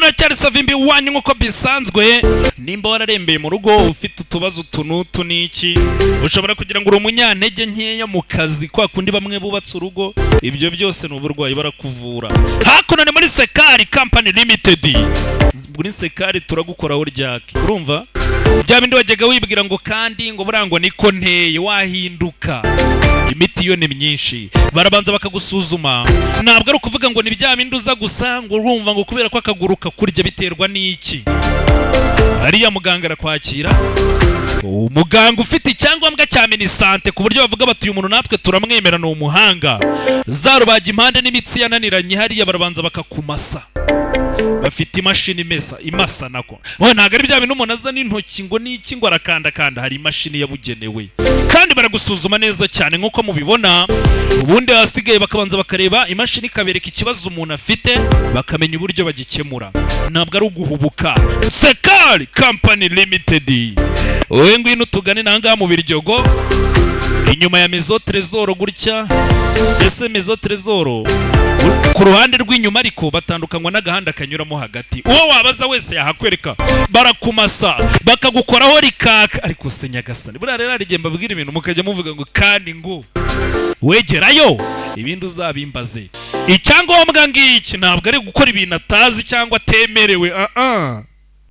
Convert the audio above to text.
muracyari savimbi wanyu nkuko bisanzwe. Nimba wararembeye mu rugo ufite utubazo tunutu niki, ushobora kugira ngo uri umunyantege nkeya mu kazi kwa kundi bamwe bubatse urugo, ibyo byose n'uburwayi barakuvura. Hakuno ni muri nsekali company limited. Muri nsekali turagukoraho ryake. Urumva? Bya bindi wajyaga wibwira ngo kandi ngo burango niko nteye wahinduka. Imiti yo ni myinshi, barabanza bakagusuzuma. Ntabwo ari ukuvuga ngo ni bya bindi uza gusa ngo urumva ngo kubera ko akaguruka kurya biterwa n'iki. Ariya muganga arakwakira, umuganga ufite icyangombwa cya minisante ku buryo bavuga bati uyu muntu natwe turamwemera ni umuhanga. Zarubaga impande n'imitsi yananiranye hariya barabanza bakakumasa. Bafite imashini imasa nako. Ntabwo ari bya bintu umuntu aza n'intoki ngo n'iki ngo arakanda, hari imashini yabugenewe. Kandi baragusuzuma neza cyane nkuko mubibona. Ubundi hasigaye bakabanza bakareba imashini ikabereka ikibazo umuntu afite, bakamenya uburyo bagikemura. Ntabwo ari uguhubuka. Nsekali company limited. Wowe ngwino tugane nangaha mu Biryogo inyuma ya Maison Trésor gutya. Ese Maison Trésor ku ruhande rw'inyuma ariko batandukanywa n'agahanda kanyuramo hagati. Uwo wabaza wese yahakwereka. Barakumasa bakagukoraho rikaka. Ariko se nyagasani buriya rero arigiye mbabwira ibintu mukajya muvuga ngo kandi ngo wegerayo ibindi uzabimbaze. Icyangombwa ngiki ntabwo ari gukora ibintu atazi cyangwa atemerewe.